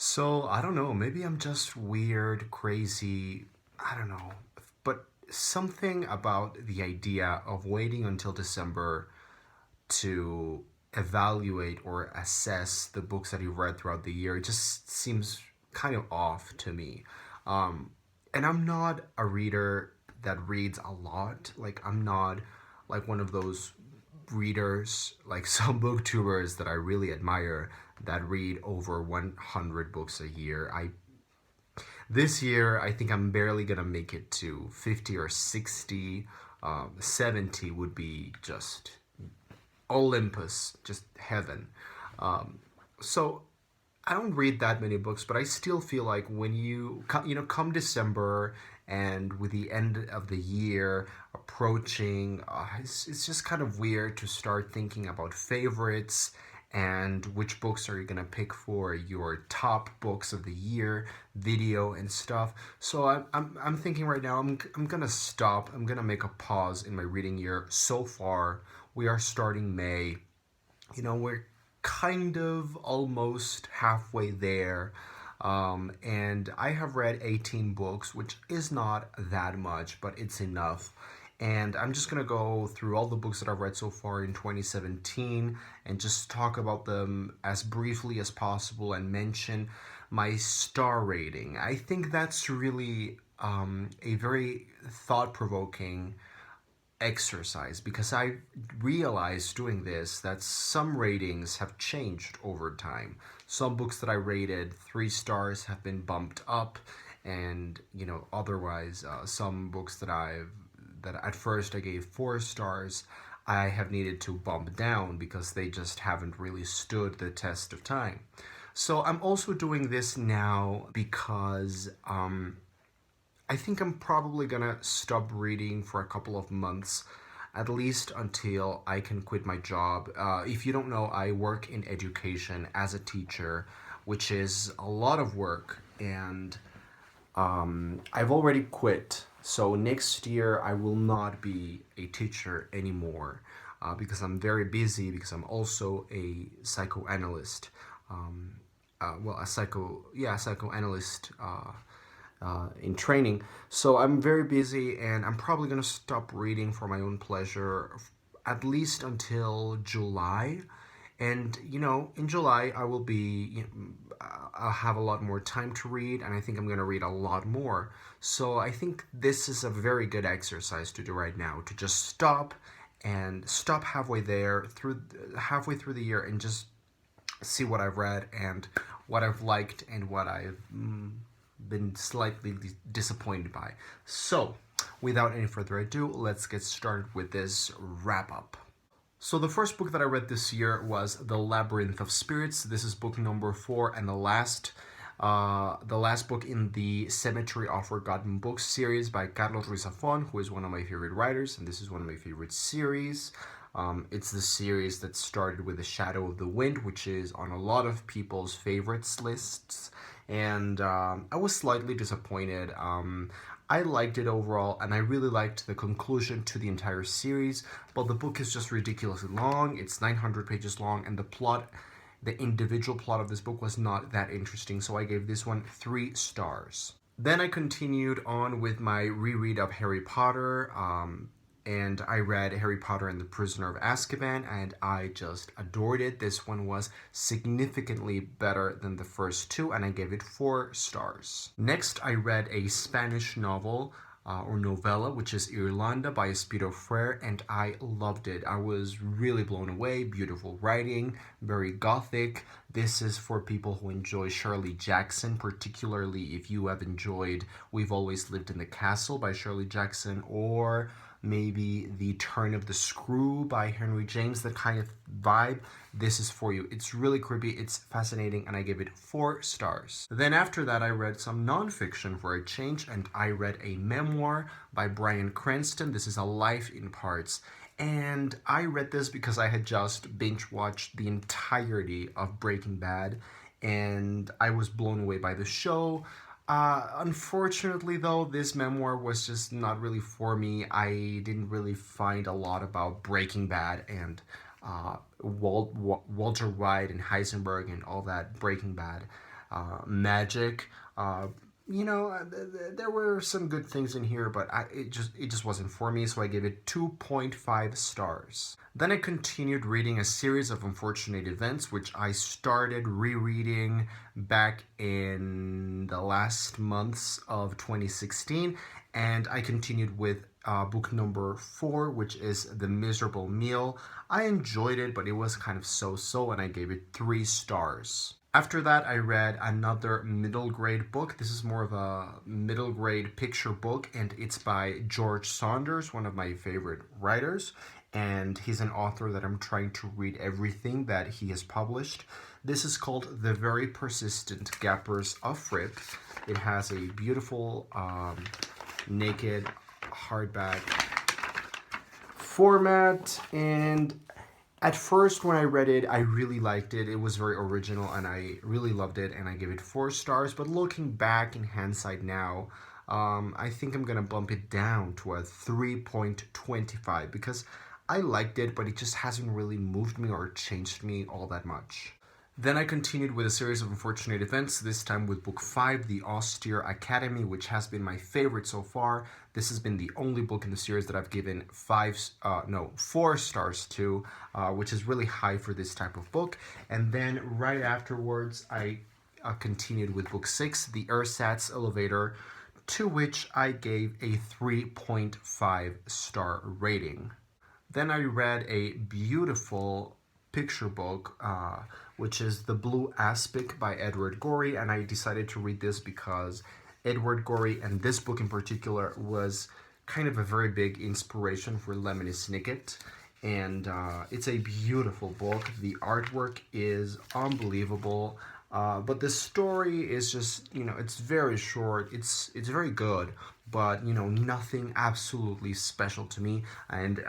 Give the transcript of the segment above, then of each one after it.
So, I don't know, maybe I'm just weird, crazy, I don't know. But something about the idea of waiting until December to evaluate or assess the books that you've read throughout the year just seems kind of off to me. Um, and I'm not a reader that reads a lot. Like, I'm not like one of those readers, like some booktubers that I really admire that read over 100 books a year. This year, I think I'm barely gonna make it to 50 or 60. 70 would be just Olympus, just heaven. So I don't read that many books, but I still feel like when come December and with the end of the year approaching, it's just kind of weird to start thinking about favorites and which books are you gonna pick for your top books of the year video and stuff. So I'm thinking right now I'm gonna stop. I'm gonna make a pause in my reading year. So far, we are starting May. We're kind of almost halfway there. And I have read 18 books, which is not that much, but it's enough. And I'm just going to go through all the books that I've read so far in 2017 and just talk about them as briefly as possible and mention my star rating. I think that's really a very thought provoking exercise because I realized doing this that some ratings have changed over time. Some books that I rated 3 stars have been bumped up, and otherwise, some books that at first I gave 4 stars, I have needed to bump down because they just haven't really stood the test of time. So I'm also doing this now because I think I'm probably gonna stop reading for a couple of months, at least until I can quit my job. If you don't know, I work in education as a teacher, which is a lot of work, and I've already quit. So next year, I will not be a teacher anymore because I'm very busy, because I'm also a psychoanalyst. Psychoanalyst in training. So I'm very busy, and I'm probably gonna stop reading for my own pleasure, at least until July. And in July I will be, I'll have a lot more time to read, and I think I'm gonna read a lot more. So I think this is a very good exercise to do right now, to just stop halfway through the year, and just see what I've read and what I've liked and what I've been slightly disappointed by. So, without any further ado, let's get started with this wrap up. So, the first book that I read this year was The Labyrinth of Spirits. This is book number 4 and the last book in the Cemetery of Forgotten Books series by Carlos Ruiz Zafón, who is one of my favorite writers, and this is one of my favorite series. It's the series that started with The Shadow of the Wind, which is on a lot of people's favorites lists, and I was slightly disappointed. I liked it overall, and I really liked the conclusion to the entire series, but the book is just ridiculously long. It's 900 pages long, and the individual plot of this book was not that interesting, so I gave this one 3 stars. Then I continued on with my reread of Harry Potter, and I read Harry Potter and the Prisoner of Azkaban, and I just adored it. This one was significantly better than the first two, and I gave it 4 stars. Next, I read a Spanish novel, or novella, which is Irlanda by Espiro Frere, and I loved it. I was really blown away. Beautiful writing, very gothic. This is for people who enjoy Shirley Jackson, particularly if you have enjoyed We've Always Lived in the Castle by Shirley Jackson, or maybe The Turn of the Screw by Henry James, that kind of vibe. This is for you. It's really creepy, it's fascinating, and I give it 4 stars. Then after that, I read some nonfiction for a change, and I read a memoir by Bryan Cranston. This is A Life in Parts. And I read this because I had just binge watched the entirety of Breaking Bad, and I was blown away by the show. Unfortunately, though, this memoir was just not really for me. I didn't really find a lot about Breaking Bad and Walter White and Heisenberg and all that Breaking Bad. magic. There were some good things in here, but it just wasn't for me, so I gave it 2.5 stars. Then I continued reading a series of unfortunate events, which I started rereading back in the last months of 2016, and I continued with book number 4, which is The Miserable Meal. I enjoyed it, but it was kind of so-so, and I gave it 3 stars. After that, I read another middle grade book. This is more of a middle grade picture book, and it's by George Saunders, one of my favorite writers. And he's an author that I'm trying to read everything that he has published. This is called The Very Persistent Gappers of Fripp. It has a beautiful naked hardback format, and at first when I read it, I really liked it. It was very original and I really loved it, and I gave it 4 stars. But looking back in hindsight now, I think I'm gonna bump it down to a 3.25 because I liked it, but it just hasn't really moved me or changed me all that much. Then I continued with a series of unfortunate events, this time with book 5, The Austere Academy, which has been my favorite so far. This has been the only book in the series that I've given 4 stars to, which is really high for this type of book. And then right afterwards, I continued with book 6, The Ersatz Elevator, to which I gave a 3.5 star rating. Then I read a beautiful picture book, which is The Blue Aspic by Edward Gorey, and I decided to read this because Edward Gorey, and this book in particular, was kind of a very big inspiration for Lemony Snicket, and it's a beautiful book. The artwork is unbelievable, but the story is just, it's very short, it's very good, but, nothing absolutely special to me, and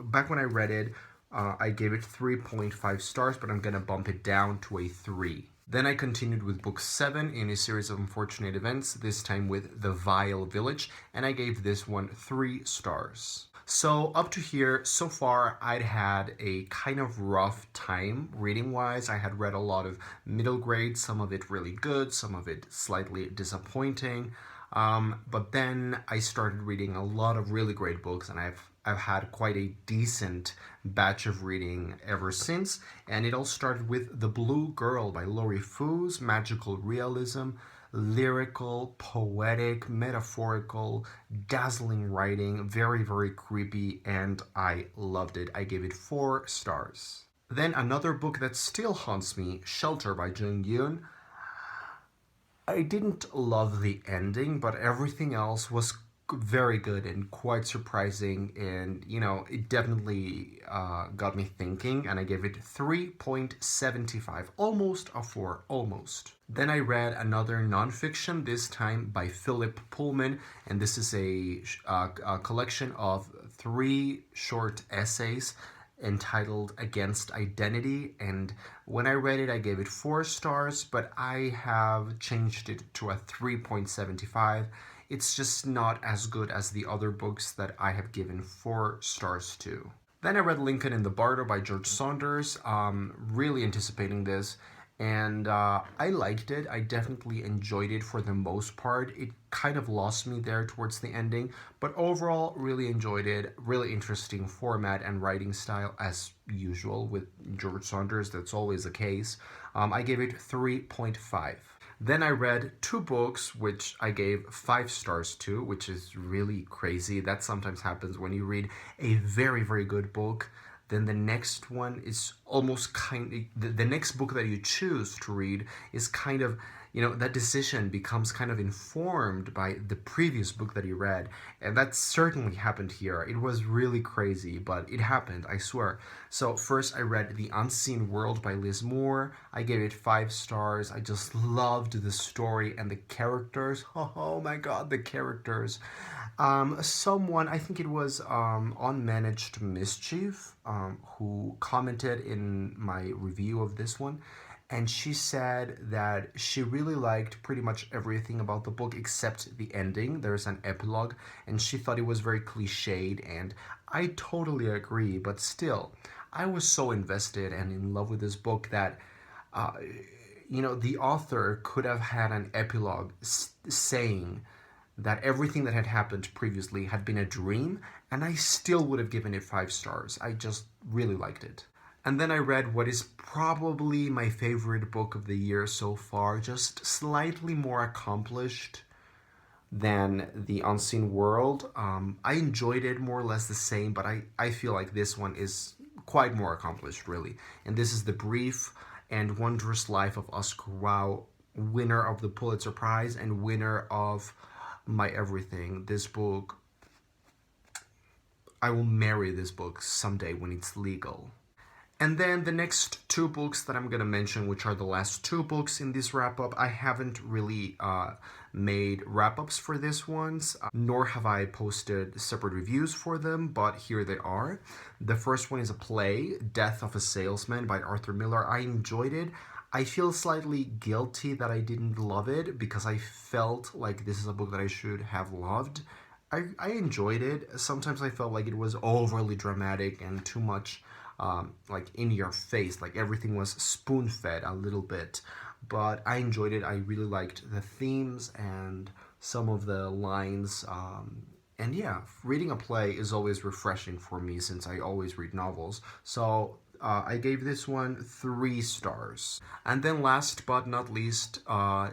back when I read it, I gave it 3.5 stars, but I'm going to bump it down to a 3. Then I continued with book 7 in a series of unfortunate events, this time with The Vile Village, and I gave this one 3 stars. So up to here, so far, I'd had a kind of rough time reading-wise. I had read a lot of middle grade, some of it really good, some of it slightly disappointing. But then I started reading a lot of really great books, and I've had quite a decent batch of reading ever since, and it all started with The Blue Girl by Laurie Foos, magical realism, lyrical, poetic, metaphorical, dazzling writing, very, very creepy, and I loved it. I gave it 4 stars. Then another book that still haunts me, Shelter by Jung Yoon. I didn't love the ending, but everything else was very good and quite surprising, and it definitely got me thinking, and I gave it 3.75, almost a 4, almost. Then I read another nonfiction, this time by Philip Pullman, and this is a collection of 3 short essays entitled Against Identity, and when I read it I gave it 4 stars, but I have changed it to a 3.75. It's just not as good as the other books that I have given 4 stars to. Then I read Lincoln in the Bardo by George Saunders, really anticipating this, and I liked it. I definitely enjoyed it for the most part. It kind of lost me there towards the ending, but overall really enjoyed it. Really interesting format and writing style as usual with George Saunders. That's always the case. I gave it 3.5. Then I read 2 books which I gave 5 stars to, which is really crazy. That sometimes happens when you read a very, very good book. Then the next one is almost the next book that you choose to read is kind of, that decision becomes kind of informed by the previous book that you read. And that certainly happened here. It was really crazy, but it happened, I swear. So first I read The Unseen World by Liz Moore. I gave it 5 stars. I just loved the story and the characters. Oh my god, the characters. Someone, I think it was Unmanaged Mischief, who commented in my review of this one, and she said that she really liked pretty much everything about the book except the ending. There's an epilogue, and she thought it was very cliched, and I totally agree, but still, I was so invested and in love with this book that the author could have had an epilogue saying that everything that had happened previously had been a dream, and I still would have given it 5 stars. I just really liked it. And then I read what is probably my favorite book of the year so far, just slightly more accomplished than The Unseen World. I enjoyed it more or less the same, but I feel like this one is quite more accomplished, really. And this is The Brief and Wondrous Life of Oscar Wilde, winner of the Pulitzer Prize and winner of My Everything. This book, I will marry this book someday when it's legal. And then the next 2 books that I'm going to mention, which are the last 2 books in this wrap up, I haven't really made wrap ups for this ones, nor have I posted separate reviews for them, but here they are. The first one is a play, Death of a Salesman by Arthur Miller. I enjoyed it. I feel slightly guilty that I didn't love it because I felt like this is a book that I should have loved. I enjoyed it. Sometimes I felt like it was overly dramatic and too much like in your face, like everything was spoon fed a little bit. But I enjoyed it. I really liked the themes and some of the lines. And yeah, reading a play is always refreshing for me since I always read novels. So I gave this one 3 stars. And then last but not least,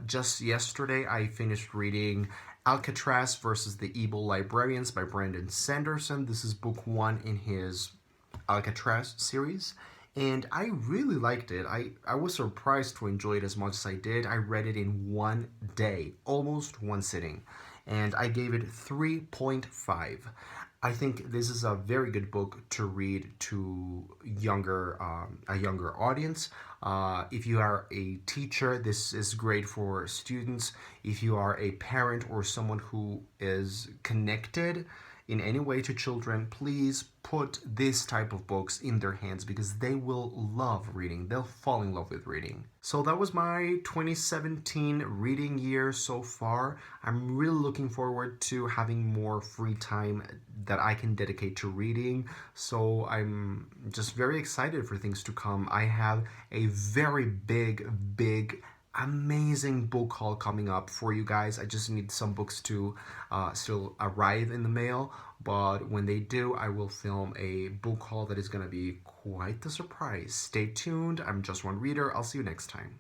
just yesterday I finished reading Alcatraz versus the Evil Librarians by Brandon Sanderson. This is book 1 in his Alcatraz series, and I really liked it. I was surprised to enjoy it as much as I did. I read it in one day, almost one sitting, and I gave it 3.5. I think this is a very good book to read to a younger audience. If you are a teacher, this is great for students. If you are a parent or someone who is connected in any way to children, please put this type of books in their hands because they will love reading. They'll fall in love with reading. So that was my 2017 reading year so far. I'm really looking forward to having more free time that I can dedicate to reading. So I'm just very excited for things to come. I have a very big amazing book haul coming up for you guys. I just need some books to still arrive in the mail, but when they do, I will film a book haul that is going to be quite the surprise. Stay tuned. I'm Just One Reader. I'll see you next time.